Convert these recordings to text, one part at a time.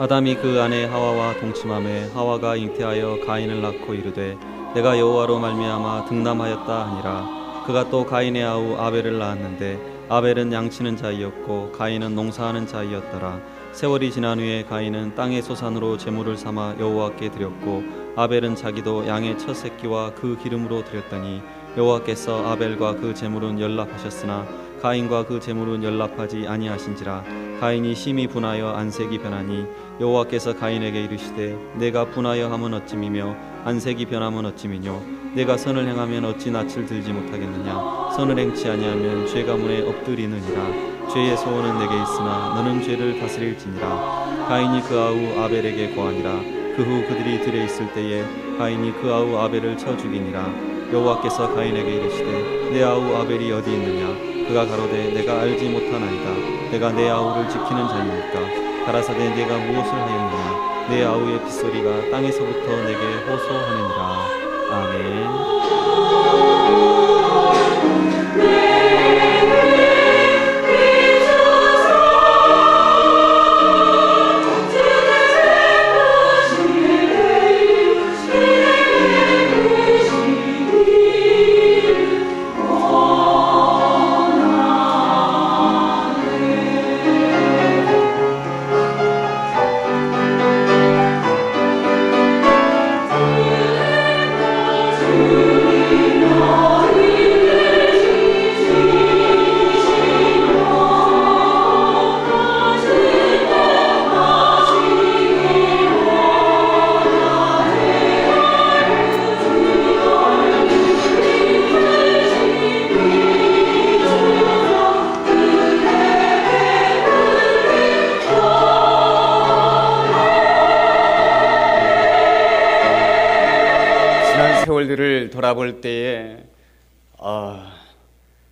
아담이 그 아내 하와와 동침하매 하와가 잉태하여 가인을 낳고 이르되 내가 여호와로 말미암아 등남하였다 하니라. 그가 또 가인의 아우 아벨을 낳았는데 아벨은 양치는 자이었고 가인은 농사하는 자이었더라. 세월이 지난 후에 가인은 땅의 소산으로 제물을 삼아 여호와께 드렸고 아벨은 자기도 양의 첫 새끼와 그 기름으로 드렸더니 여호와께서 아벨과 그 제물은 연락하셨으나 가인과 그 제물은 연락하지 아니하신지라. 가인이 심히 분하여 안색이 변하니 여호와께서 가인에게 이르시되 내가 분하여 함은 어찌미며 안색이 변함은 어찌미뇨. 내가 선을 행하면 어찌 낯을 들지 못하겠느냐. 선을 행치 아니하면 죄가 문에 엎드리느니라. 죄의 소원은 내게 있으나 너는 죄를 다스릴지니라. 가인이 그 아우 아벨에게 고하니라. 그 후 그들이 들에 있을 때에 가인이 그 아우 아벨을 쳐 죽이니라. 여호와께서 가인에게 이르시되 내 아우 아벨이 어디 있느냐. 그가 가로되 내가 알지 못하나이다. 내가 내 아우를 지키는 자니까. 가라사대 내가 무엇을 하였느냐. 내 아우의 빗소리가 땅에서부터 내게 호소하느니라. 아멘. 세월들을 돌아볼 때에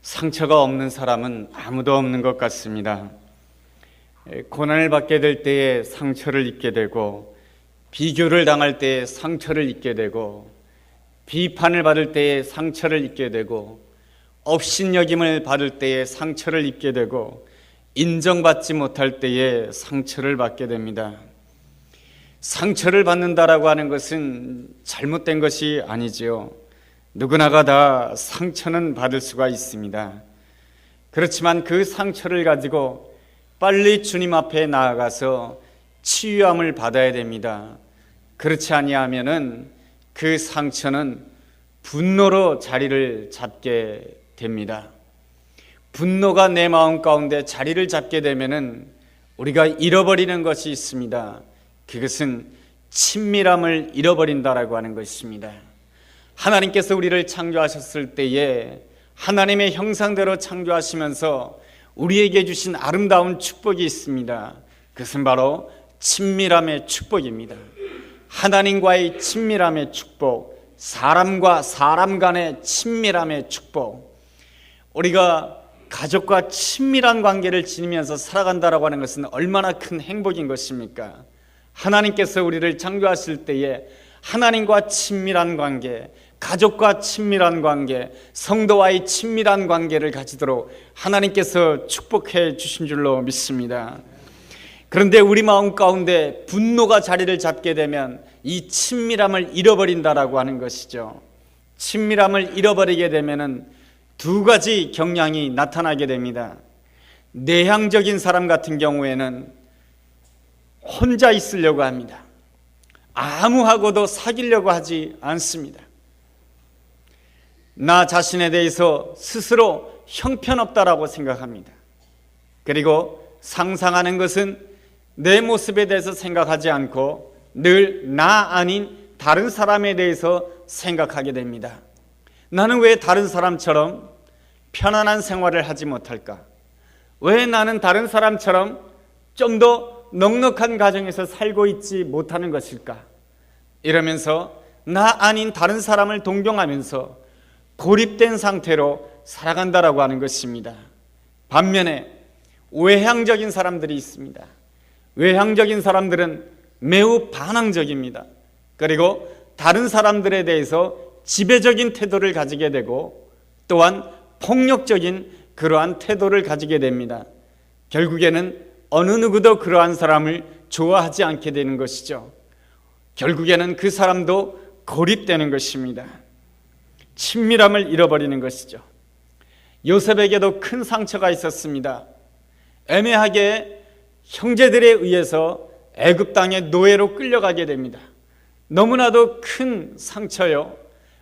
상처가 없는 사람은 아무도 없는 것 같습니다. 고난을 받게 될 때에 상처를 입게 되고, 비교를 당할 때에 상처를 입게 되고, 비판을 받을 때에 상처를 입게 되고, 업신여김을 받을 때에 상처를 입게 되고, 인정받지 못할 때에 상처를 받게 됩니다. 상처를 받는다라고 하는 것은 잘못된 것이 아니지요. 누구나가 다 상처는 받을 수가 있습니다. 그렇지만 그 상처를 가지고 빨리 주님 앞에 나아가서 치유함을 받아야 됩니다. 그렇지 아니하면은 그 상처는 분노로 자리를 잡게 됩니다. 분노가 내 마음 가운데 자리를 잡게 되면은 우리가 잃어버리는 것이 있습니다. 그것은 친밀함을 잃어버린다라고 하는 것입니다. 하나님께서 우리를 창조하셨을 때에 하나님의 형상대로 창조하시면서 우리에게 주신 아름다운 축복이 있습니다. 그것은 바로 친밀함의 축복입니다. 하나님과의 친밀함의 축복, 사람과 사람 간의 친밀함의 축복. 우리가 가족과 친밀한 관계를 지니면서 살아간다라고 하는 것은 얼마나 큰 행복인 것입니까? 하나님께서 우리를 창조하실 때에 하나님과 친밀한 관계, 가족과 친밀한 관계, 성도와의 친밀한 관계를 가지도록 하나님께서 축복해 주신 줄로 믿습니다. 그런데 우리 마음 가운데 분노가 자리를 잡게 되면 이 친밀함을 잃어버린다라고 하는 것이죠. 친밀함을 잃어버리게 되면은 두 가지 경향이 나타나게 됩니다. 내향적인 사람 같은 경우에는 혼자 있으려고 합니다. 아무하고도 사귀려고 하지 않습니다. 나 자신에 대해서 스스로 형편없다라고 생각합니다. 그리고 상상하는 것은 내 모습에 대해서 생각하지 않고 늘 나 아닌 다른 사람에 대해서 생각하게 됩니다. 나는 왜 다른 사람처럼 편안한 생활을 하지 못할까? 왜 나는 다른 사람처럼 좀 더 넉넉한 가정에서 살고 있지 못하는 것일까? 이러면서 나 아닌 다른 사람을 동경하면서 고립된 상태로 살아간다라고 하는 것입니다. 반면에 외향적인 사람들이 있습니다. 외향적인 사람들은 매우 반항적입니다. 그리고 다른 사람들에 대해서 지배적인 태도를 가지게 되고 또한 폭력적인 그러한 태도를 가지게 됩니다. 결국에는 어느 누구도 그러한 사람을 좋아하지 않게 되는 것이죠. 결국에는 그 사람도 고립되는 것입니다. 친밀함을 잃어버리는 것이죠. 요셉에게도 큰 상처가 있었습니다. 애매하게 형제들에 의해서 애굽 땅의 노예로 끌려가게 됩니다. 너무나도 큰 상처요,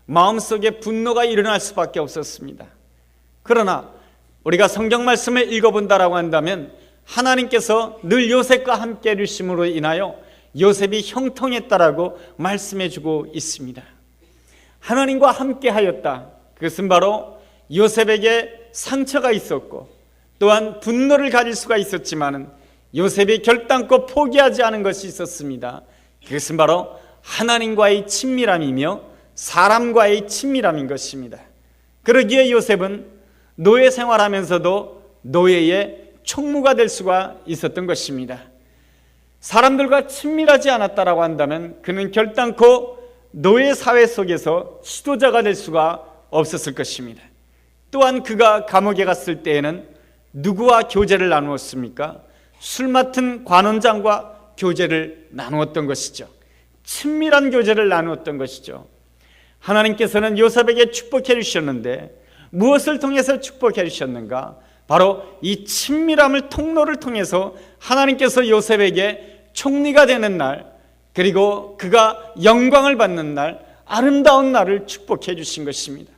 마음속에 분노가 일어날 수밖에 없었습니다. 그러나 우리가 성경 말씀을 읽어본다라고 한다면 하나님께서 늘 요셉과 함께 해주심으로 인하여 요셉이 형통했다라고 말씀해주고 있습니다. 하나님과 함께 하였다. 그것은 바로 요셉에게 상처가 있었고 또한 분노를 가질 수가 있었지만 요셉이 결단코 포기하지 않은 것이 있었습니다. 그것은 바로 하나님과의 친밀함이며 사람과의 친밀함인 것입니다. 그러기에 요셉은 노예 생활하면서도 노예의 총무가 될 수가 있었던 것입니다. 사람들과 친밀하지 않았다라고 한다면 그는 결단코 노예 사회 속에서 지도자가 될 수가 없었을 것입니다. 또한 그가 감옥에 갔을 때에는 누구와 교제를 나누었습니까? 술 맡은 관원장과 교제를 나누었던 것이죠. 친밀한 교제를 나누었던 것이죠. 하나님께서는 요셉에게 축복해 주셨는데 무엇을 통해서 축복해 주셨는가? 바로 이 친밀함을 통로를 통해서 하나님께서 요셉에게 총리가 되는 날, 그리고 그가 영광을 받는 날, 아름다운 날을 축복해 주신 것입니다.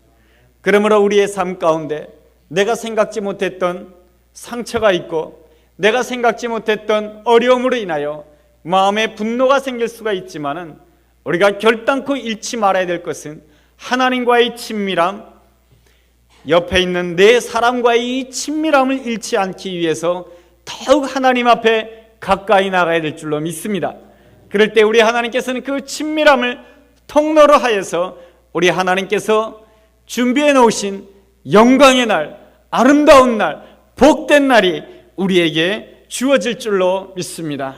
그러므로 우리의 삶 가운데 내가 생각지 못했던 상처가 있고 내가 생각지 못했던 어려움으로 인하여 마음에 분노가 생길 수가 있지만은 우리가 결단코 잃지 말아야 될 것은 하나님과의 친밀함, 옆에 있는 내 사람과의 이 친밀함을 잃지 않기 위해서 더욱 하나님 앞에 가까이 나가야 될 줄로 믿습니다. 그럴 때 우리 하나님께서는 그 친밀함을 통로로 하여서 우리 하나님께서 준비해 놓으신 영광의 날, 아름다운 날, 복된 날이 우리에게 주어질 줄로 믿습니다.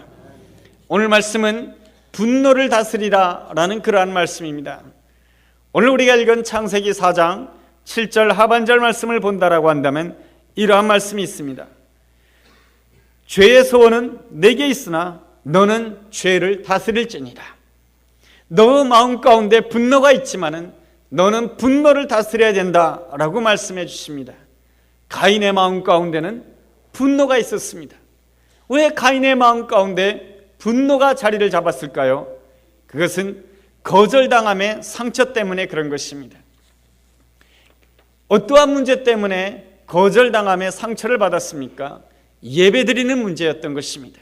오늘 말씀은 분노를 다스리라 라는 그러한 말씀입니다. 오늘 우리가 읽은 창세기 4장 7절 하반절 말씀을 본다라고 한다면 이러한 말씀이 있습니다. 죄의 소원은 내게 있으나 너는 죄를 다스릴지니라. 너 마음 가운데 분노가 있지만은 너는 분노를 다스려야 된다라고 말씀해 주십니다. 가인의 마음 가운데는 분노가 있었습니다. 왜 가인의 마음 가운데 분노가 자리를 잡았을까요? 그것은 거절당함의 상처 때문에 그런 것입니다. 어떠한 문제 때문에 거절당함의 상처를 받았습니까? 예배드리는 문제였던 것입니다.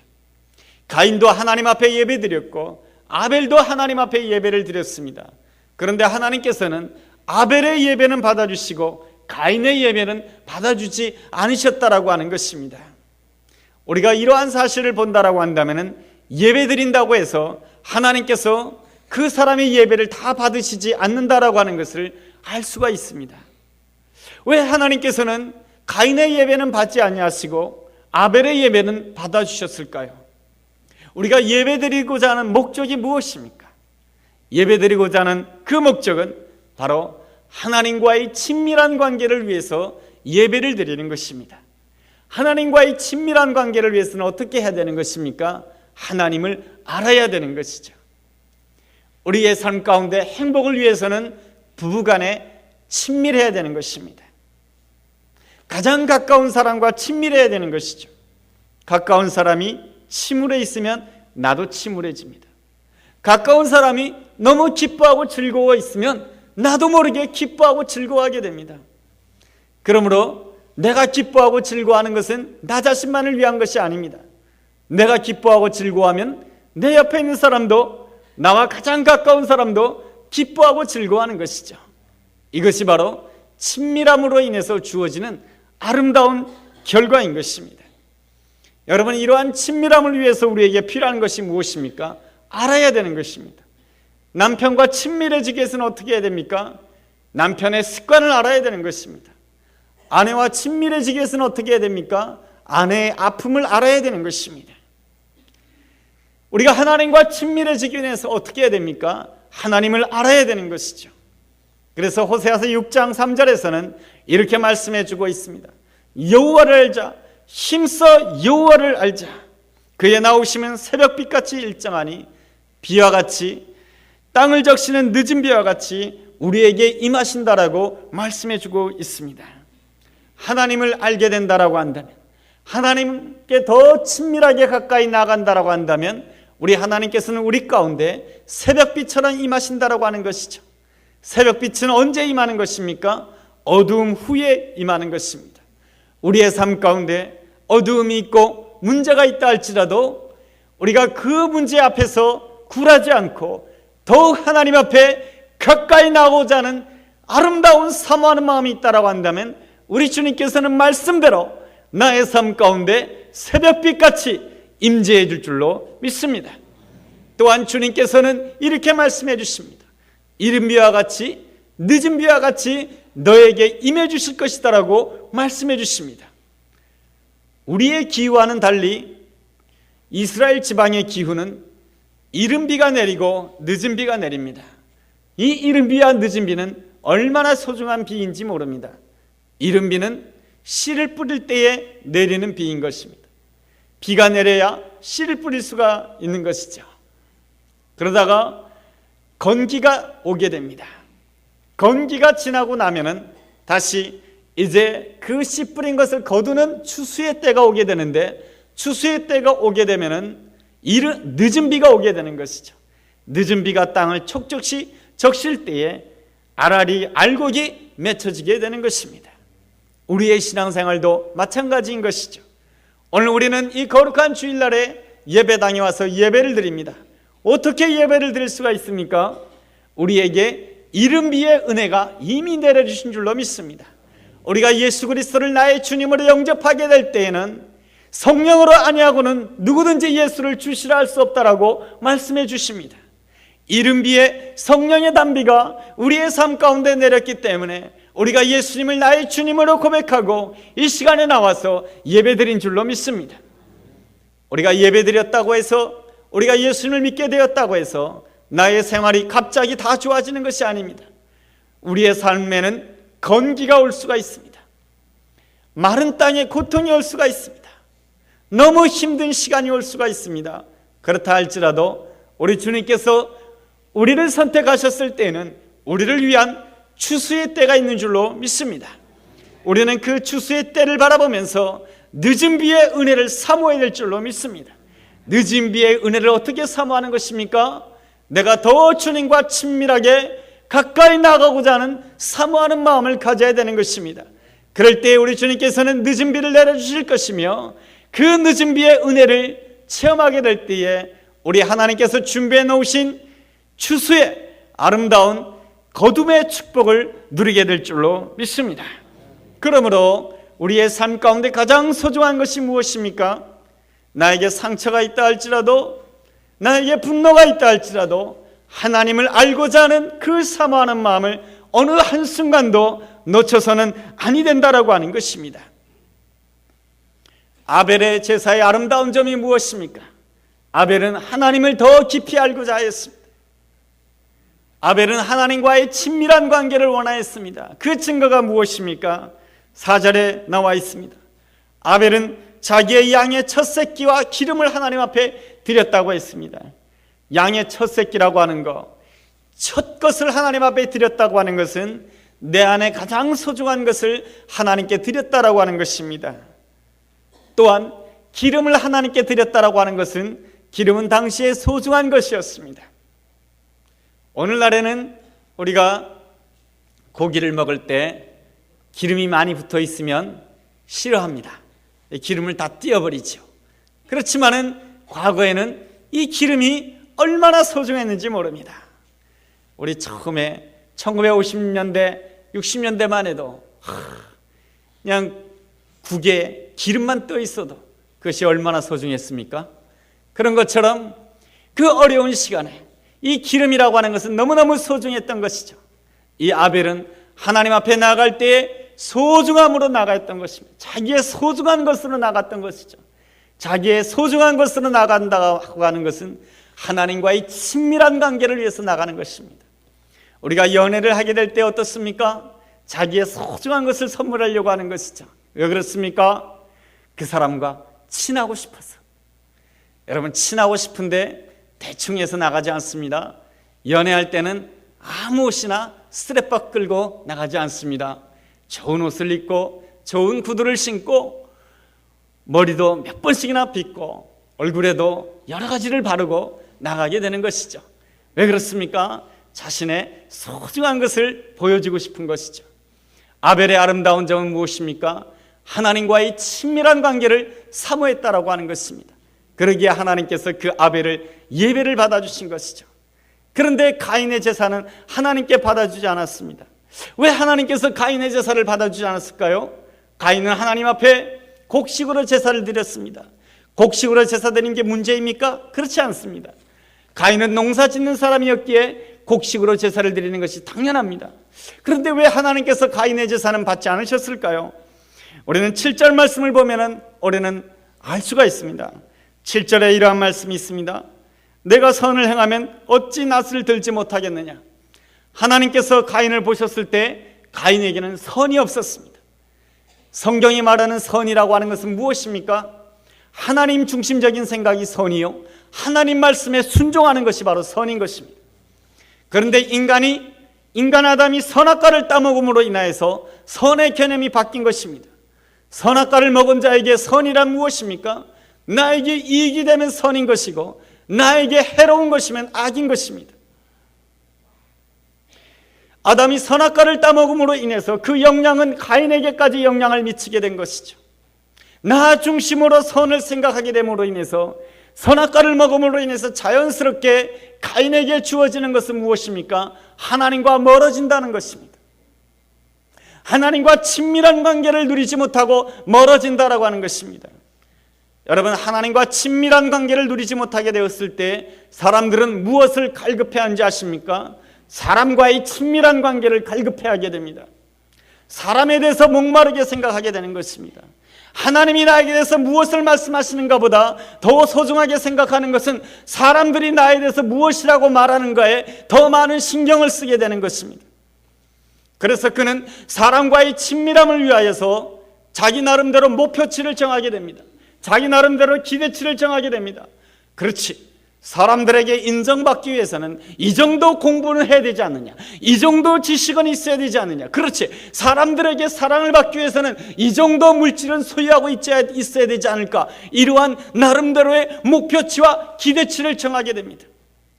가인도 하나님 앞에 예배드렸고 아벨도 하나님 앞에 예배를 드렸습니다. 그런데 하나님께서는 아벨의 예배는 받아주시고 가인의 예배는 받아주지 않으셨다라고 하는 것입니다. 우리가 이러한 사실을 본다라고 한다면 예배드린다고 해서 하나님께서 그 사람의 예배를 다 받으시지 않는다라고 하는 것을 알 수가 있습니다. 왜 하나님께서는 가인의 예배는 받지 아니하시고 아벨의 예배는 받아주셨을까요? 우리가 예배드리고자 하는 목적이 무엇입니까? 예배드리고자 하는 그 목적은 바로 하나님과의 친밀한 관계를 위해서 예배를 드리는 것입니다. 하나님과의 친밀한 관계를 위해서는 어떻게 해야 되는 것입니까? 하나님을 알아야 되는 것이죠. 우리의 삶 가운데 행복을 위해서는 부부간에 친밀해야 되는 것입니다. 가장 가까운 사람과 친밀해야 되는 것이죠. 가까운 사람이 침울해 있으면 나도 침울해집니다. 가까운 사람이 너무 기뻐하고 즐거워 있으면 나도 모르게 기뻐하고 즐거워하게 됩니다. 그러므로 내가 기뻐하고 즐거워하는 것은 나 자신만을 위한 것이 아닙니다. 내가 기뻐하고 즐거워하면 내 옆에 있는 사람도, 나와 가장 가까운 사람도 기뻐하고 즐거워하는 것이죠. 이것이 바로 친밀함으로 인해서 주어지는 아름다운 결과인 것입니다. 여러분, 이러한 친밀함을 위해서 우리에게 필요한 것이 무엇입니까? 알아야 되는 것입니다. 남편과 친밀해지기 위해서는 어떻게 해야 됩니까? 남편의 습관을 알아야 되는 것입니다. 아내와 친밀해지기 위해서는 어떻게 해야 됩니까? 아내의 아픔을 알아야 되는 것입니다. 우리가 하나님과 친밀해지기 위해서 어떻게 해야 됩니까? 하나님을 알아야 되는 것이죠. 그래서 호세아서 6장 3절에서는 이렇게 말씀해 주고 있습니다. 여호와를 알자, 힘써 여호와를 알자. 그의 나오심은 새벽빛같이 일정하니 비와 같이 땅을 적시는 늦은 비와 같이 우리에게 임하신다라고 말씀해주고 있습니다. 하나님을 알게 된다라고 한다면, 하나님께 더 친밀하게 가까이 나간다라고 한다면 우리 하나님께서는 우리 가운데 새벽빛처럼 임하신다라고 하는 것이죠. 새벽빛은 언제 임하는 것입니까? 어두움 후에 임하는 것입니다. 우리의 삶 가운데 어두움이 있고 문제가 있다 할지라도 우리가 그 문제 앞에서 굴하지 않고 더욱 하나님 앞에 가까이 나오고자 하는 아름다운 사모하는 마음이 있다라고 한다면 우리 주님께서는 말씀대로 나의 삶 가운데 새벽빛같이 임재해 줄 줄로 믿습니다. 또한 주님께서는 이렇게 말씀해 주십니다. 이른 비와 같이 늦은 비와 같이 너에게 임해 주실 것이다라고 말씀해 주십니다. 우리의 기후와는 달리 이스라엘 지방의 기후는 이른 비가 내리고 늦은 비가 내립니다. 이 이른 비와 늦은 비는 얼마나 소중한 비인지 모릅니다. 이른 비는 씨를 뿌릴 때에 내리는 비인 것입니다. 비가 내려야 씨를 뿌릴 수가 있는 것이죠. 그러다가 건기가 오게 됩니다. 건기가 지나고 나면은 다시 이제 그 씨 뿌린 것을 거두는 추수의 때가 오게 되는데, 추수의 때가 오게 되면은 늦은 비가 오게 되는 것이죠. 늦은 비가 땅을 촉촉히 적실 때에 알알이 알곡이 맺혀지게 되는 것입니다. 우리의 신앙생활도 마찬가지인 것이죠. 오늘 우리는 이 거룩한 주일날에 예배당에 와서 예배를 드립니다. 어떻게 예배를 드릴 수가 있습니까? 우리에게 이른 비의 은혜가 이미 내려주신 줄로 믿습니다. 우리가 예수 그리스도를 나의 주님으로 영접하게 될 때에는 성령으로 아니하고는 누구든지 예수를 주시라 할 수 없다라고 말씀해 주십니다. 이른 비에 성령의 단비가 우리의 삶 가운데 내렸기 때문에 우리가 예수님을 나의 주님으로 고백하고 이 시간에 나와서 예배드린 줄로 믿습니다. 우리가 예배드렸다고 해서, 우리가 예수님을 믿게 되었다고 해서 나의 생활이 갑자기 다 좋아지는 것이 아닙니다. 우리의 삶에는 건기가 올 수가 있습니다. 마른 땅에 고통이 올 수가 있습니다. 너무 힘든 시간이 올 수가 있습니다. 그렇다 할지라도 우리 주님께서 우리를 선택하셨을 때에는 우리를 위한 추수의 때가 있는 줄로 믿습니다. 우리는 그 추수의 때를 바라보면서 늦은 비의 은혜를 사모해야 될 줄로 믿습니다. 늦은 비의 은혜를 어떻게 사모하는 것입니까? 내가 더 주님과 친밀하게 가까이 나가고자 하는 사모하는 마음을 가져야 되는 것입니다. 그럴 때 우리 주님께서는 늦은 비를 내려주실 것이며, 그 늦은 비의 은혜를 체험하게 될 때에 우리 하나님께서 준비해 놓으신 추수의 아름다운 거둠의 축복을 누리게 될 줄로 믿습니다. 그러므로 우리의 삶 가운데 가장 소중한 것이 무엇입니까? 나에게 상처가 있다 할지라도, 나에게 분노가 있다 할지라도 하나님을 알고자 하는 그 사모하는 마음을 어느 한순간도 놓쳐서는 아니 된다라고 하는 것입니다. 아벨의 제사의 아름다운 점이 무엇입니까? 아벨은 하나님을 더 깊이 알고자 하였습니다. 아벨은 하나님과의 친밀한 관계를 원하였습니다. 그 증거가 무엇입니까? 4절에 나와 있습니다. 아벨은 자기의 양의 첫 새끼와 기름을 하나님 앞에 드렸다고 했습니다. 양의 첫 새끼라고 하는 것, 첫 것을 하나님 앞에 드렸다고 하는 것은 내 안에 가장 소중한 것을 하나님께 드렸다라고 하는 것입니다. 또한 기름을 하나님께 드렸다라고 하는 것은, 기름은 당시에 소중한 것이었습니다. 오늘날에는 우리가 고기를 먹을 때 기름이 많이 붙어 있으면 싫어합니다. 기름을 다 띄어버리죠. 그렇지만은 과거에는 이 기름이 얼마나 소중했는지 모릅니다. 우리 처음에 1950년대 60년대만 해도 그냥 국에 기름만 떠 있어도 그것이 얼마나 소중했습니까? 그런 것처럼 그 어려운 시간에 이 기름이라고 하는 것은 너무너무 소중했던 것이죠. 이 아벨은 하나님 앞에 나아갈 때에 소중함으로 나아갔던 것입니다. 자기의 소중한 것으로 나갔던 것이죠. 자기의 소중한 것으로 나간다고 하는 것은 하나님과의 친밀한 관계를 위해서 나가는 것입니다. 우리가 연애를 하게 될 때 어떻습니까? 자기의 소중한 것을 선물하려고 하는 것이죠. 왜 그렇습니까? 그 사람과 친하고 싶어서, 여러분, 친하고 싶은데 대충 해서 나가지 않습니다. 연애할 때는 아무 옷이나 스트랩박 끌고 나가지 않습니다. 좋은 옷을 입고 좋은 구두를 신고 머리도 몇 번씩이나 빗고 얼굴에도 여러 가지를 바르고 나가게 되는 것이죠. 왜 그렇습니까? 자신의 소중한 것을 보여주고 싶은 것이죠. 아벨의 아름다운 점은 무엇입니까? 하나님과의 친밀한 관계를 사모했다라고 하는 것입니다. 그러기에 하나님께서 그 아벨을 예배를 받아주신 것이죠. 그런데 가인의 제사는 하나님께 받아주지 않았습니다. 왜 하나님께서 가인의 제사를 받아주지 않았을까요? 가인은 하나님 앞에 곡식으로 제사를 드렸습니다. 곡식으로 제사 드리는 게 문제입니까? 그렇지 않습니다. 가인은 농사 짓는 사람이었기에 곡식으로 제사를 드리는 것이 당연합니다. 그런데 왜 하나님께서 가인의 제사는 받지 않으셨을까요? 우리는 7절 말씀을 보면 우리는 알 수가 있습니다. 7절에 이러한 말씀이 있습니다. 내가 선을 행하면 어찌 낯을 들지 못하겠느냐. 하나님께서 가인을 보셨을 때 가인에게는 선이 없었습니다. 성경이 말하는 선이라고 하는 것은 무엇입니까? 하나님 중심적인 생각이 선이요, 하나님 말씀에 순종하는 것이 바로 선인 것입니다. 그런데 인간 아담이 선악과를 따먹음으로 인하여서 선의 개념이 바뀐 것입니다. 선악과를 먹은 자에게 선이란 무엇입니까? 나에게 이익이 되면 선인 것이고 나에게 해로운 것이면 악인 것입니다. 아담이 선악과를 따먹음으로 인해서 그 영향은 가인에게까지 영향을 미치게 된 것이죠. 나 중심으로 선을 생각하게 됨으로 인해서 선악과를 먹음으로 인해서 자연스럽게 가인에게 주어지는 것은 무엇입니까? 하나님과 멀어진다는 것입니다. 하나님과 친밀한 관계를 누리지 못하고 멀어진다라고 하는 것입니다. 여러분, 하나님과 친밀한 관계를 누리지 못하게 되었을 때 사람들은 무엇을 갈급해하는지 아십니까? 사람과의 친밀한 관계를 갈급해하게 됩니다. 사람에 대해서 목마르게 생각하게 되는 것입니다. 하나님이 나에게 대해서 무엇을 말씀하시는가 보다 더 소중하게 생각하는 것은 사람들이 나에 대해서 무엇이라고 말하는가에 더 많은 신경을 쓰게 되는 것입니다. 그래서 그는 사람과의 친밀함을 위하여서 자기 나름대로 목표치를 정하게 됩니다. 자기 나름대로 기대치를 정하게 됩니다. 그렇지, 사람들에게 인정받기 위해서는 이 정도 공부는 해야 되지 않느냐, 이 정도 지식은 있어야 되지 않느냐, 그렇지, 사람들에게 사랑을 받기 위해서는 이 정도 물질은 소유하고 있어야 되지 않을까, 이러한 나름대로의 목표치와 기대치를 정하게 됩니다.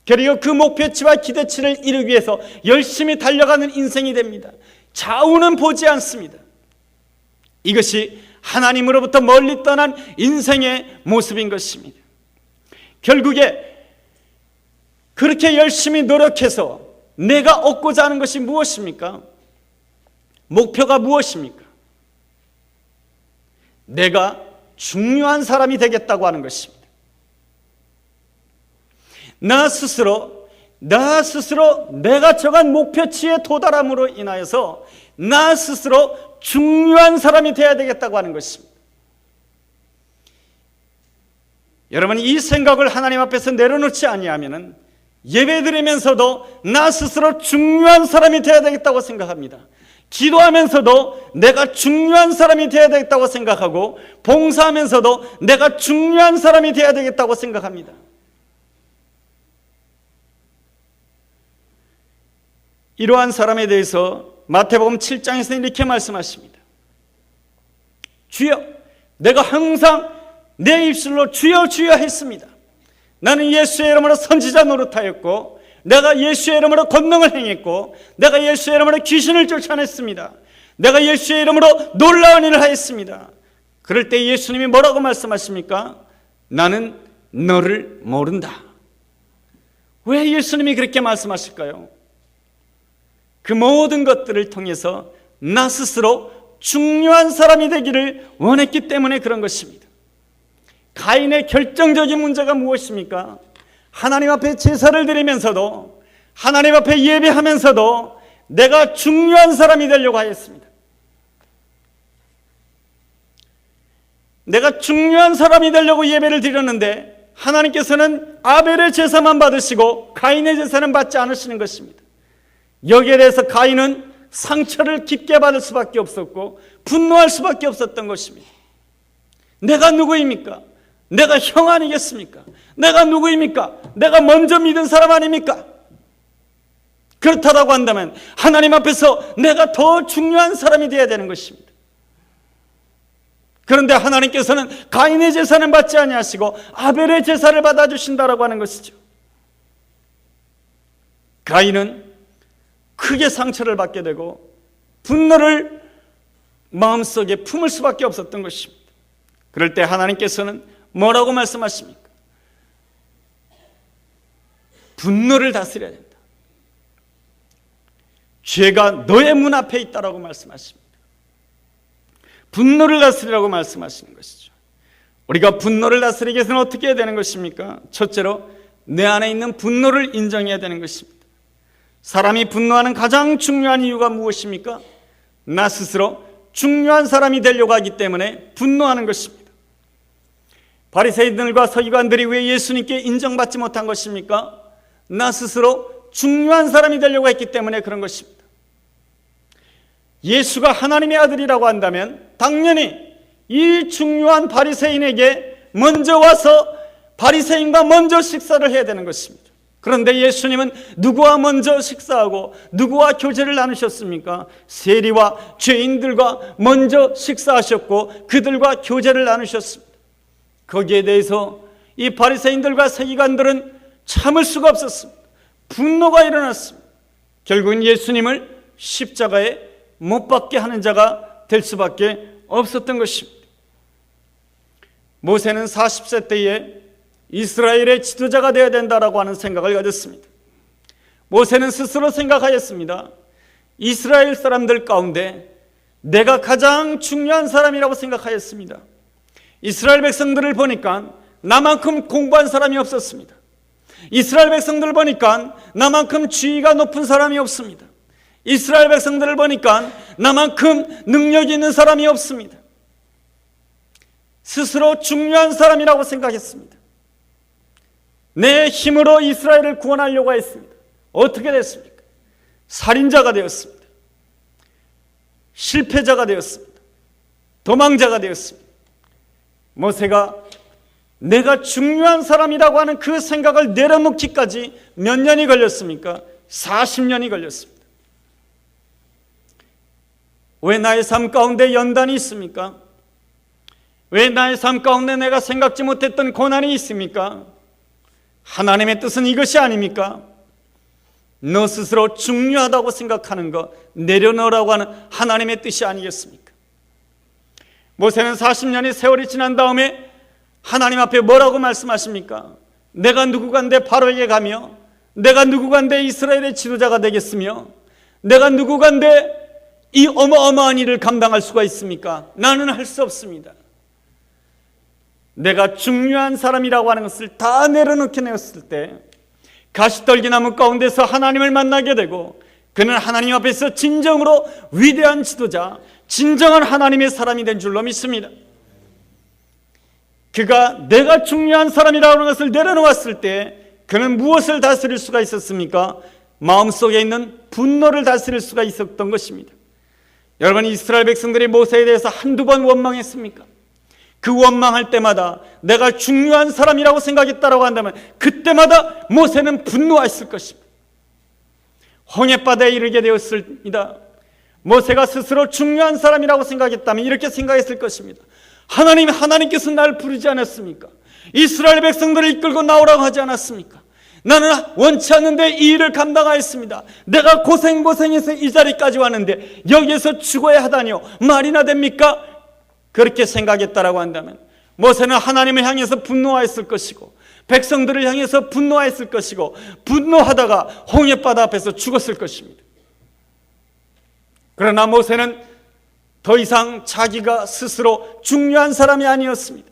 그리고 그 목표치와 기대치를 이루기 위해서 열심히 달려가는 인생이 됩니다. 좌우는 보지 않습니다. 이것이 하나님으로부터 멀리 떠난 인생의 모습인 것입니다. 결국에 그렇게 열심히 노력해서 내가 얻고자 하는 것이 무엇입니까? 목표가 무엇입니까? 내가 중요한 사람이 되겠다고 하는 것입니다. 나 스스로 내가 정한 목표치에 도달함으로 인하여서 나 스스로 중요한 사람이 되어야 되겠다고 하는 것입니다. 여러분, 이 생각을 하나님 앞에서 내려놓지 아니하면은 예배드리면서도 나 스스로 중요한 사람이 되어야 되겠다고 생각합니다. 기도하면서도 내가 중요한 사람이 되어야 되겠다고 생각하고 봉사하면서도 내가 중요한 사람이 되어야 되겠다고 생각합니다. 이러한 사람에 대해서 마태복음 7장에서 이렇게 말씀하십니다. 주여, 내가 항상 내 입술로 주여 주여 했습니다. 나는 예수의 이름으로 선지자 노릇하였고 내가 예수의 이름으로 권능을 행했고 내가 예수의 이름으로 귀신을 쫓아냈습니다. 내가 예수의 이름으로 놀라운 일을 하였습니다. 그럴 때 예수님이 뭐라고 말씀하십니까? 나는 너를 모른다. 왜 예수님이 그렇게 말씀하실까요? 그 모든 것들을 통해서 나 스스로 중요한 사람이 되기를 원했기 때문에 그런 것입니다. 가인의 결정적인 문제가 무엇입니까? 하나님 앞에 제사를 드리면서도 하나님 앞에 예배하면서도 내가 중요한 사람이 되려고 하였습니다. 내가 중요한 사람이 되려고 예배를 드렸는데 하나님께서는 아벨의 제사만 받으시고 가인의 제사는 받지 않으시는 것입니다. 여기에 대해서 가인은 상처를 깊게 받을 수밖에 없었고 분노할 수밖에 없었던 것입니다. 내가 누구입니까? 내가 형 아니겠습니까? 내가 누구입니까? 내가 먼저 믿은 사람 아닙니까? 그렇다고 한다면 하나님 앞에서 내가 더 중요한 사람이 되어야 되는 것입니다. 그런데 하나님께서는 가인의 제사는 받지 아니하시고 아벨의 제사를 받아주신다라고 하는 것이죠. 가인은 크게 상처를 받게 되고 분노를 마음속에 품을 수밖에 없었던 것입니다. 그럴 때 하나님께서는 뭐라고 말씀하십니까? 분노를 다스려야 된다. 죄가 너의 문 앞에 있다라고 말씀하십니다. 분노를 다스리라고 말씀하시는 것이죠. 우리가 분노를 다스리기 위해서는 어떻게 해야 되는 것입니까? 첫째로 내 안에 있는 분노를 인정해야 되는 것입니다. 사람이 분노하는 가장 중요한 이유가 무엇입니까? 나 스스로 중요한 사람이 되려고 하기 때문에 분노하는 것입니다. 바리새인들과 서기관들이 왜 예수님께 인정받지 못한 것입니까? 나 스스로 중요한 사람이 되려고 했기 때문에 그런 것입니다. 예수가 하나님의 아들이라고 한다면 당연히 이 중요한 바리새인에게 먼저 와서 바리새인과 먼저 식사를 해야 되는 것입니다. 그런데 예수님은 누구와 먼저 식사하고 누구와 교제를 나누셨습니까? 세리와 죄인들과 먼저 식사하셨고 그들과 교제를 나누셨습니다. 거기에 대해서 이 바리새인들과 서기관들은 참을 수가 없었습니다. 분노가 일어났습니다. 결국은 예수님을 십자가에 못 박게 하는 자가 될 수밖에 없었던 것입니다. 모세는 40세 때에 이스라엘의 지도자가 되어야 된다라고 하는 생각을 가졌습니다. 모세는 스스로 생각하였습니다. 이스라엘 사람들 가운데 내가 가장 중요한 사람이라고 생각하였습니다. 이스라엘 백성들을 보니까 나만큼 공부한 사람이 없었습니다. 이스라엘 백성들을 보니까 나만큼 지위가 높은 사람이 없습니다. 이스라엘 백성들을 보니까 나만큼 능력이 있는 사람이 없습니다. 스스로 중요한 사람이라고 생각했습니다. 내 힘으로 이스라엘을 구원하려고 했습니다. 어떻게 됐습니까? 살인자가 되었습니다. 실패자가 되었습니다. 도망자가 되었습니다. 모세가 내가 중요한 사람이라고 하는 그 생각을 내려놓기까지 몇 년이 걸렸습니까? 40년이 걸렸습니다. 왜 나의 삶 가운데 연단이 있습니까? 왜 나의 삶 가운데 내가 생각지 못했던 고난이 있습니까? 하나님의 뜻은 이것이 아닙니까? 너 스스로 중요하다고 생각하는 것 내려놓으라고 하는 하나님의 뜻이 아니겠습니까? 모세는 40년의 세월이 지난 다음에 하나님 앞에 뭐라고 말씀하십니까? 내가 누구간데 바로에게 가며 내가 누구간데 이스라엘의 지도자가 되겠으며 내가 누구간데 이 어마어마한 일을 감당할 수가 있습니까? 나는 할 수 없습니다. 내가 중요한 사람이라고 하는 것을 다 내려놓게 되었을 때 가시떨기나무 가운데서 하나님을 만나게 되고 그는 하나님 앞에서 진정으로 위대한 지도자, 진정한 하나님의 사람이 된 줄로 믿습니다. 그가 내가 중요한 사람이라고 하는 것을 내려놓았을 때 그는 무엇을 다스릴 수가 있었습니까? 마음속에 있는 분노를 다스릴 수가 있었던 것입니다. 여러분, 이스라엘 백성들이 모세에 대해서 한두 번 원망했습니까? 그 원망할 때마다 내가 중요한 사람이라고 생각했다고 한다면 그때마다 모세는 분노했을 것입니다. 홍해바다에 이르게 되었습니다. 모세가 스스로 중요한 사람이라고 생각했다면 이렇게 생각했을 것입니다. 하나님께서 날 부르지 않았습니까? 이스라엘 백성들을 이끌고 나오라고 하지 않았습니까? 나는 원치 않는데 이 일을 감당하였습니다. 내가 고생해서 이 자리까지 왔는데 여기에서 죽어야 하다니요, 말이나 됩니까? 그렇게 생각했다라고 한다면 모세는 하나님을 향해서 분노하였을 것이고 백성들을 향해서 분노하였을 것이고 분노하다가 홍해바다 앞에서 죽었을 것입니다. 그러나 모세는 더 이상 자기가 스스로 중요한 사람이 아니었습니다.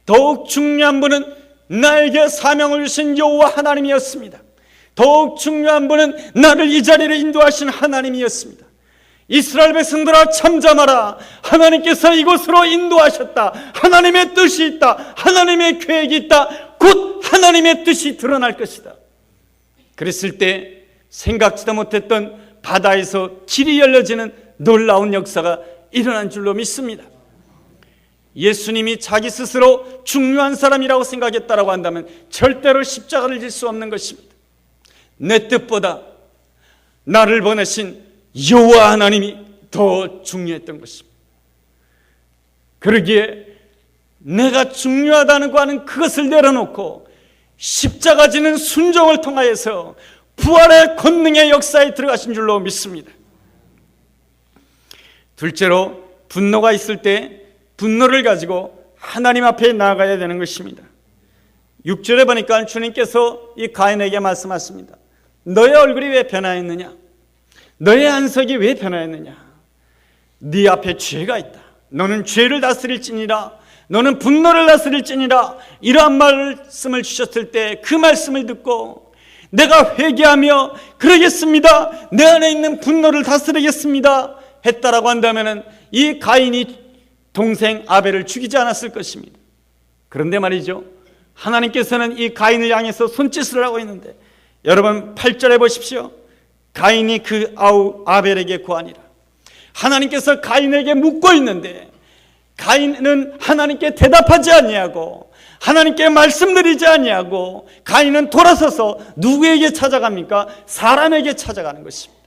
더욱 중요한 분은 나에게 사명을 주신 여호와 하나님이었습니다. 더욱 중요한 분은 나를 이 자리를 인도하신 하나님이었습니다. 이스라엘 백성들아 잠잠하라. 하나님께서 이곳으로 인도하셨다. 하나님의 뜻이 있다. 하나님의 계획이 있다. 곧 하나님의 뜻이 드러날 것이다. 그랬을 때 생각지도 못했던 바다에서 길이 열려지는 놀라운 역사가 일어난 줄로 믿습니다. 예수님이 자기 스스로 중요한 사람이라고 생각했다라고 한다면 절대로 십자가를 질 수 없는 것입니다. 내 뜻보다 나를 보내신 여호와 하나님이 더 중요했던 것입니다. 그러기에 내가 중요하다는 하는 그것을 내려놓고 십자가 지는 순종을 통하여서 부활의 권능의 역사에 들어가신 줄로 믿습니다. 둘째로, 분노가 있을 때 분노를 가지고 하나님 앞에 나아가야 되는 것입니다. 6절에 보니까 주님께서 이 가인에게 말씀하십니다. 너의 얼굴이 왜 변하였느냐? 너의 안색이 왜 변하였느냐? 네 앞에 죄가 있다. 너는 죄를 다스릴지니라. 너는 분노를 다스릴지니라. 이러한 말씀을 주셨을 때 그 말씀을 듣고 내가 회개하며 그러겠습니다, 내 안에 있는 분노를 다스리겠습니다 했다라고 한다면 이 가인이 동생 아벨을 죽이지 않았을 것입니다. 그런데 말이죠, 하나님께서는 이 가인을 향해서 손짓을 하고 있는데, 여러분 8절에 보십시오. 가인이 그 아벨에게 구하니라. 하나님께서 가인에게 묻고 있는데 가인은 하나님께 대답하지 아니하고 하나님께 말씀드리지 아니하고 가인은 돌아서서 누구에게 찾아갑니까? 사람에게 찾아가는 것입니다.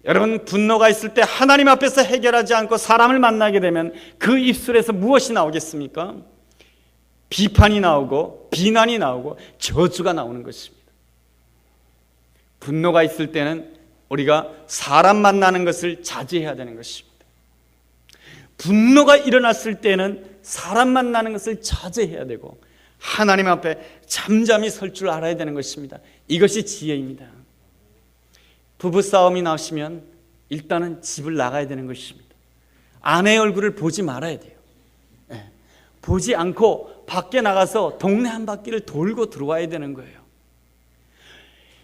여러분, 분노가 있을 때 하나님 앞에서 해결하지 않고 사람을 만나게 되면 그 입술에서 무엇이 나오겠습니까? 비판이 나오고 비난이 나오고 저주가 나오는 것입니다. 분노가 있을 때는 우리가 사람 만나는 것을 자제해야 되는 것입니다. 분노가 일어났을 때는 사람 만나는 것을 자제해야 되고 하나님 앞에 잠잠히 설 줄 알아야 되는 것입니다. 이것이 지혜입니다. 부부싸움이 나시면 일단은 집을 나가야 되는 것입니다. 아내의 얼굴을 보지 말아야 돼요. 보지 않고 밖에 나가서 동네 한 바퀴를 돌고 들어와야 되는 거예요.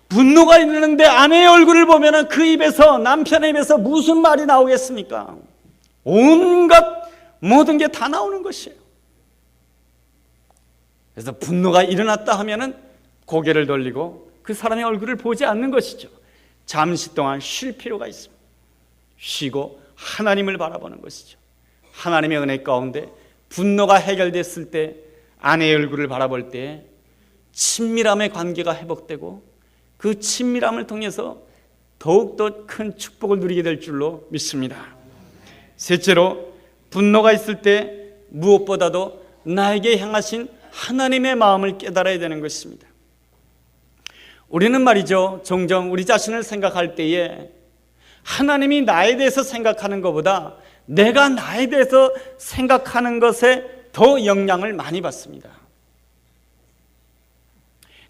분노가 있는데 아내의 얼굴을 보면 그 입에서, 남편의 입에서 무슨 말이 나오겠습니까? 온갖 모든 게 다 나오는 것이에요. 그래서 분노가 일어났다 하면은 고개를 돌리고 그 사람의 얼굴을 보지 않는 것이죠. 잠시 동안 쉴 필요가 있습니다. 쉬고 하나님을 바라보는 것이죠. 하나님의 은혜 가운데 분노가 해결됐을 때 아내의 얼굴을 바라볼 때 친밀함의 관계가 회복되고 그 친밀함을 통해서 더욱더 큰 축복을 누리게 될 줄로 믿습니다. 셋째로, 분노가 있을 때 무엇보다도 나에게 향하신 하나님의 마음을 깨달아야 되는 것입니다. 우리는 말이죠, 종종 우리 자신을 생각할 때에 하나님이 나에 대해서 생각하는 것보다 내가 나에 대해서 생각하는 것에 더 영향을 많이 받습니다.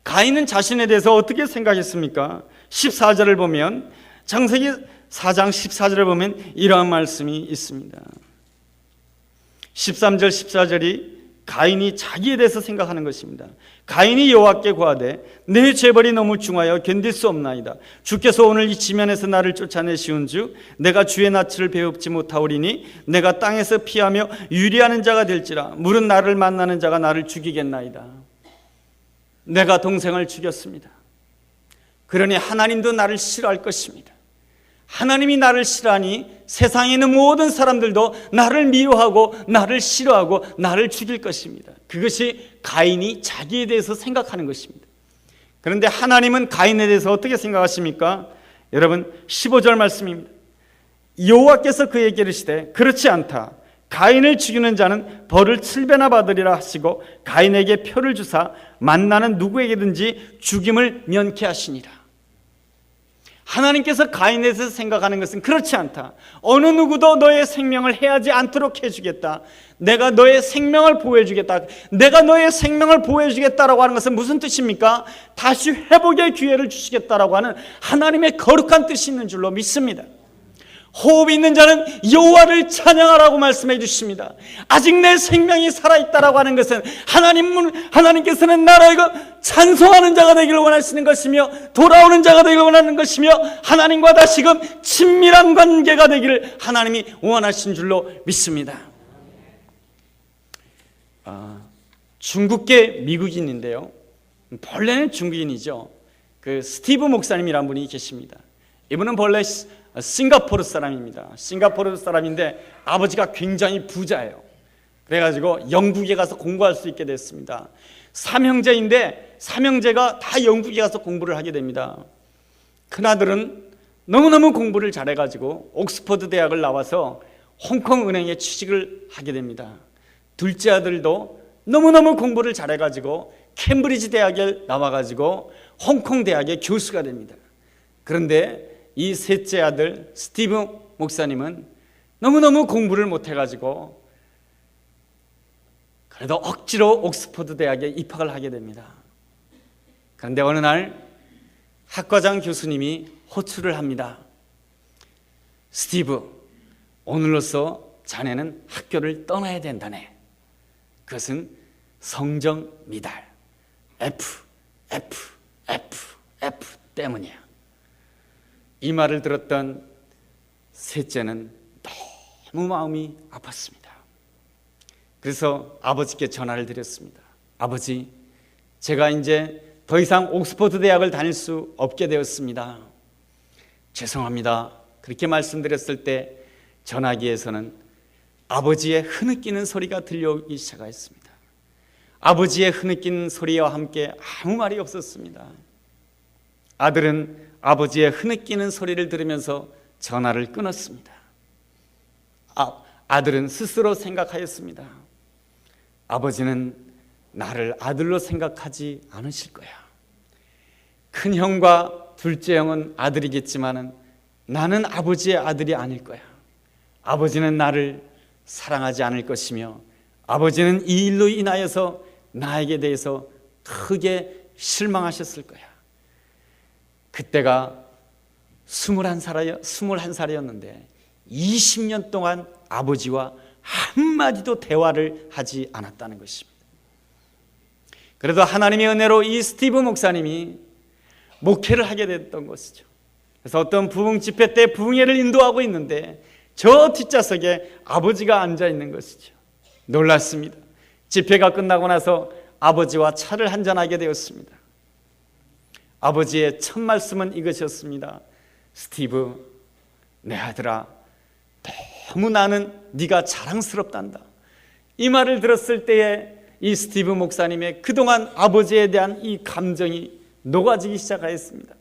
가인은 자신에 대해서 어떻게 생각했습니까? 14절을 보면, 창세기 4장 14절을 보면 이러한 말씀이 있습니다. 13절 14절이 가인이 자기에 대해서 생각하는 것입니다. 가인이 여호와께 구하되 내 죄벌이 너무 중하여 견딜 수 없나이다. 주께서 오늘 이 지면에서 나를 쫓아내시운즉 내가 주의 낯을 배웁지 못하오리니 내가 땅에서 피하며 유리하는 자가 될지라. 물은 나를 만나는 자가 나를 죽이겠나이다. 내가 동생을 죽였습니다. 그러니 하나님도 나를 싫어할 것입니다. 하나님이 나를 싫어하니 세상에 있는 모든 사람들도 나를 미워하고 나를 싫어하고 나를 죽일 것입니다. 그것이 가인이 자기에 대해서 생각하는 것입니다. 그런데 하나님은 가인에 대해서 어떻게 생각하십니까? 여러분 15절 말씀입니다. 여호와께서 그에게 이르시되 그렇지 않다. 가인을 죽이는 자는 벌을 7배나 받으리라 하시고 가인에게 표를 주사 만나는 누구에게든지 죽임을 면케 하시니라. 하나님께서 가인에 대해서 생각하는 것은 그렇지 않다. 어느 누구도 너의 생명을 해하지 않도록 해주겠다. 내가 너의 생명을 보호해주겠다. 내가 너의 생명을 보호해주겠다라고 하는 것은 무슨 뜻입니까? 다시 회복의 기회를 주시겠다라고 하는 하나님의 거룩한 뜻이 있는 줄로 믿습니다. 호흡이 있는 자는 여호와를 찬양하라고 말씀해 주십니다. 아직 내 생명이 살아있다라고 하는 것은 하나님께서는 나를 찬송하는 자가 되기를 원하시는 것이며 돌아오는 자가 되기를 원하는 것이며 하나님과 다시금 친밀한 관계가 되기를 하나님이 원하신 줄로 믿습니다. 중국계 미국인인데요, 본래는 중국인이죠. 그 스티브 목사님이라는 분이 계십니다. 이분은 본래 싱가포르 사람입니다. 싱가포르 사람인데 아버지가 굉장히 부자예요. 그래가지고 영국에 가서 공부할 수 있게 됐습니다. 삼형제인데 삼형제가 다 영국에 가서 공부를 하게 됩니다. 큰아들은 너무너무 공부를 잘해가지고 옥스퍼드 대학을 나와서 홍콩 은행에 취직을 하게 됩니다. 둘째 아들도 너무너무 공부를 잘해가지고 캠브리지 대학에 나와가지고 홍콩 대학의 교수가 됩니다. 그런데 이 셋째 아들 스티브 목사님은 너무너무 공부를 못해가지고 그래도 억지로 옥스퍼드 대학에 입학을 하게 됩니다. 그런데 어느 날 학과장 교수님이 호출을 합니다. 스티브, 오늘로써 자네는 학교를 떠나야 된다네. 그것은 성적 미달 F 때문이야. 이 말을 들었던 셋째는 너무 마음이 아팠습니다. 그래서 아버지께 전화를 드렸습니다. 아버지, 제가 이제 더 이상 옥스퍼드 대학을 다닐 수 없게 되었습니다. 죄송합니다. 그렇게 말씀드렸을 때 전화기에서는 아버지의 흐느끼는 소리가 들려오기 시작했습니다. 아버지의 흐느끼는 소리와 함께 아무 말이 없었습니다. 아들은 아버지의 흐느끼는 소리를 들으면서 전화를 끊었습니다. 아들은 스스로 생각하였습니다. 아버지는 나를 아들로 생각하지 않으실 거야. 큰 형과 둘째 형은 아들이겠지만 나는 아버지의 아들이 아닐 거야. 아버지는 나를 사랑하지 않을 것이며 아버지는 이 일로 인하여서 나에게 대해서 크게 실망하셨을 거야. 그때가 21살이었는데 20년 동안 아버지와 한마디도 대화를 하지 않았다는 것입니다. 그래도 하나님의 은혜로 이 스티브 목사님이 목회를 하게 됐던 것이죠. 그래서 어떤 부흥 집회 때 부흥회를 인도하고 있는데 저 뒷좌석에 아버지가 앉아 있는 것이죠. 놀랐습니다. 집회가 끝나고 나서 아버지와 차를 한잔하게 되었습니다. 아버지의 첫 말씀은 이것이었습니다. 스티브, 내 아들아, 너무 나는 네가 자랑스럽단다. 이 말을 들었을 때에 이 스티브 목사님의 그동안 아버지에 대한 이 감정이 녹아지기 시작하였습니다.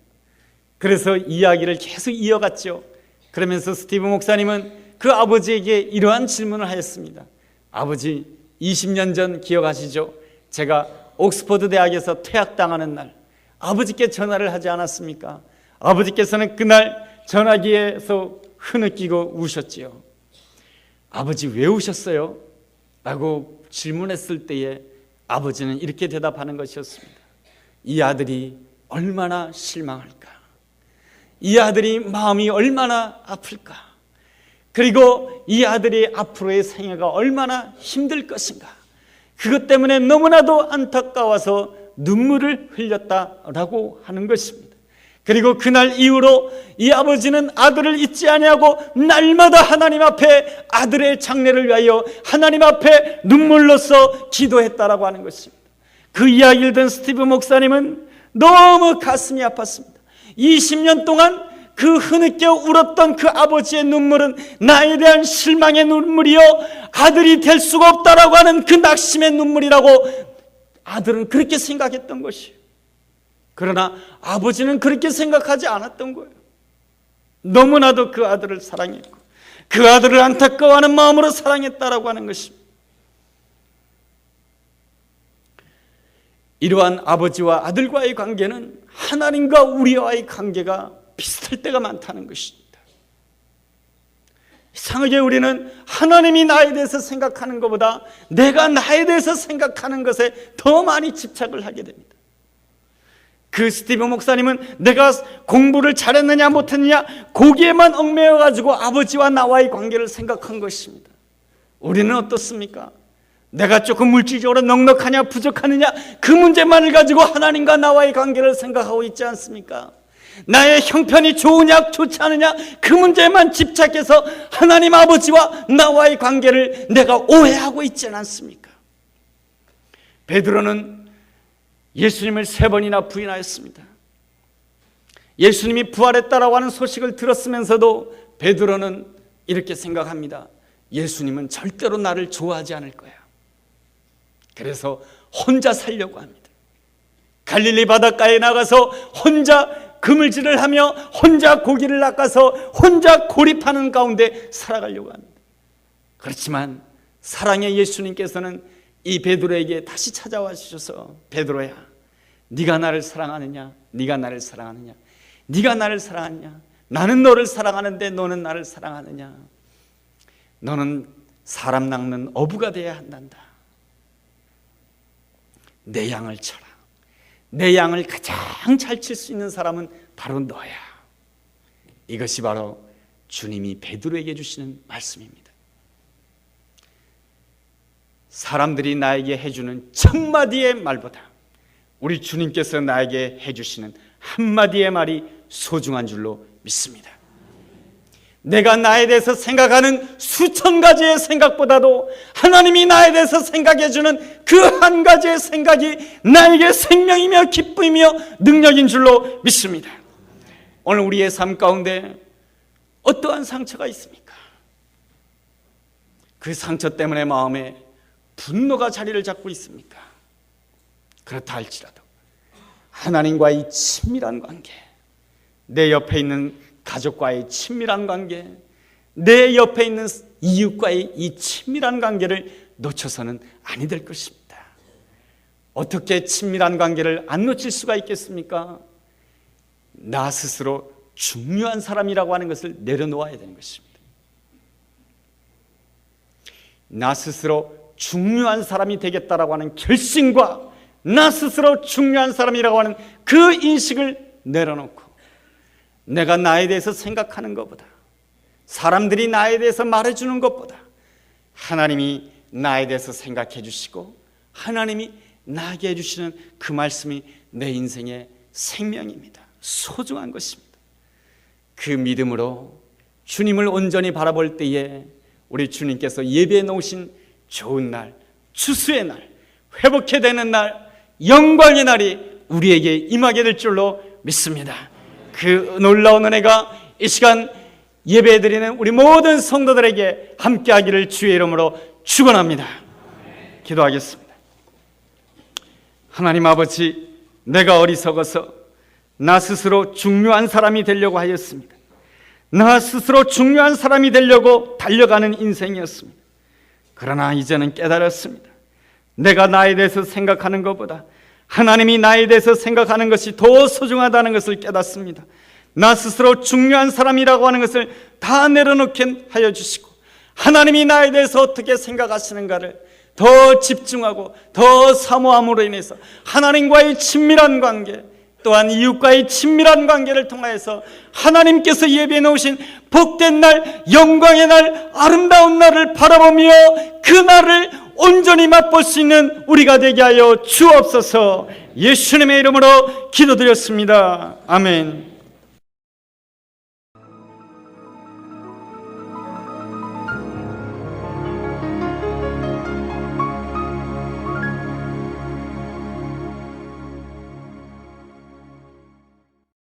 그래서 이야기를 계속 이어갔죠. 그러면서 스티브 목사님은 그 아버지에게 이러한 질문을 하였습니다. 아버지, 20년 전 기억하시죠? 제가 옥스퍼드 대학에서 퇴학당하는 날 아버지께 전화를 하지 않았습니까? 아버지께서는 그날 전화기에서 흐느끼고 우셨지요. 아버지, 왜 우셨어요? 라고 질문했을 때에 아버지는 이렇게 대답하는 것이었습니다. 이 아들이 얼마나 실망할까? 이 아들이 마음이 얼마나 아플까? 그리고 이 아들이 앞으로의 생애가 얼마나 힘들 것인가? 그것 때문에 너무나도 안타까워서 눈물을 흘렸다라고 하는 것입니다. 그리고 그날 이후로 이 아버지는 아들을 잊지 아니하고 날마다 하나님 앞에 아들의 장래를 위하여 하나님 앞에 눈물로써 기도했다라고 하는 것입니다. 그 이야기를 듣는 스티브 목사님은 너무 가슴이 아팠습니다. 20년 동안 그 흐느껴 울었던 그 아버지의 눈물은 나에 대한 실망의 눈물이요, 아들이 될 수가 없다라고 하는 그 낙심의 눈물이라고 아들은 그렇게 생각했던 것이에요. 그러나 아버지는 그렇게 생각하지 않았던 거예요. 너무나도 그 아들을 사랑했고 그 아들을 안타까워하는 마음으로 사랑했다라고 하는 것입니다. 이러한 아버지와 아들과의 관계는 하나님과 우리와의 관계가 비슷할 때가 많다는 것입니다. 이상하게 우리는 하나님이 나에 대해서 생각하는 것보다 내가 나에 대해서 생각하는 것에 더 많이 집착을 하게 됩니다. 그 스티브 목사님은 내가 공부를 잘했느냐 못했느냐 거기에만 얽매여 가지고 아버지와 나와의 관계를 생각한 것입니다. 우리는 어떻습니까? 내가 조금 물질적으로 넉넉하냐 부족하느냐 그 문제만을 가지고 하나님과 나와의 관계를 생각하고 있지 않습니까? 나의 형편이 좋으냐 좋지 않으냐 그 문제만 집착해서 하나님 아버지와 나와의 관계를 내가 오해하고 있지 않습니까? 베드로는 예수님을 3번이나 부인하였습니다. 예수님이 부활했다라고 하는 소식을 들었으면서도 베드로는 이렇게 생각합니다. 예수님은 절대로 나를 좋아하지 않을 거야. 그래서 혼자 살려고 합니다. 갈릴리 바닷가에 나가서 혼자 그물질을 하며 혼자 고기를 낚아서 혼자 고립하는 가운데 살아가려고 합니다. 그렇지만 사랑의 예수님께서는 이 베드로에게 다시 찾아와 주셔서 베드로야, 네가 나를 사랑하느냐? 네가 나를 사랑하느냐? 네가 나를 사랑하느냐? 나는 너를 사랑하는데 너는 나를 사랑하느냐? 너는 사람 낚는 어부가 되어야 한단다. 내 양을 쳐라. 내 양을 가장 잘 칠 수 있는 사람은 바로 너야. 이것이 바로 주님이 베드로에게 주시는 말씀입니다. 사람들이 나에게 해주는 천마디의 말보다 우리 주님께서 나에게 해주시는 한마디의 말이 소중한 줄로 믿습니다. 내가 나에 대해서 생각하는 수천 가지의 생각보다도 하나님이 나에 대해서 생각해주는 그 한 가지의 생각이 나에게 생명이며 기쁨이며 능력인 줄로 믿습니다. 오늘 우리의 삶 가운데 어떠한 상처가 있습니까? 그 상처 때문에 마음에 분노가 자리를 잡고 있습니까? 그렇다 할지라도 하나님과의 친밀한 관계, 내 옆에 있는 가족과의 친밀한 관계, 내 옆에 있는 이웃과의 이 친밀한 관계를 놓쳐서는 아니 될 것입니다. 어떻게 친밀한 관계를 안 놓칠 수가 있겠습니까? 나 스스로 중요한 사람이라고 하는 것을 내려놓아야 되는 것입니다. 나 스스로 중요한 사람이 되겠다라고 하는 결심과 나 스스로 중요한 사람이라고 하는 그 인식을 내려놓고 내가 나에 대해서 생각하는 것보다, 사람들이 나에 대해서 말해주는 것보다 하나님이 나에 대해서 생각해 주시고 하나님이 나에게 해주시는 그 말씀이 내 인생의 생명입니다. 소중한 것입니다. 그 믿음으로 주님을 온전히 바라볼 때에 우리 주님께서 예배해 놓으신 좋은 날, 추수의 날, 회복해 되는 날, 영광의 날이 우리에게 임하게 될 줄로 믿습니다. 그 놀라운 은혜가 이 시간 예배드리는 우리 모든 성도들에게 함께하기를 주의 이름으로 축원합니다. 기도하겠습니다. 하나님 아버지, 내가 어리석어서 나 스스로 중요한 사람이 되려고 하였습니다. 나 스스로 중요한 사람이 되려고 달려가는 인생이었습니다. 그러나 이제는 깨달았습니다. 내가 나에 대해서 생각하는 것보다 하나님이 나에 대해서 생각하는 것이 더 소중하다는 것을 깨닫습니다. 나 스스로 중요한 사람이라고 하는 것을 다 내려놓게 하여 주시고 하나님이 나에 대해서 어떻게 생각하시는가를 더 집중하고 더 사모함으로 인해서 하나님과의 친밀한 관계, 또한 이웃과의 친밀한 관계를 통하여서 하나님께서 예비해 놓으신 복된 날, 영광의 날, 아름다운 날을 바라보며 그 날을 온전히 맛볼 수 있는 우리가 되게 하여 주옵소서. 예수님의 이름으로 기도드렸습니다. 아멘.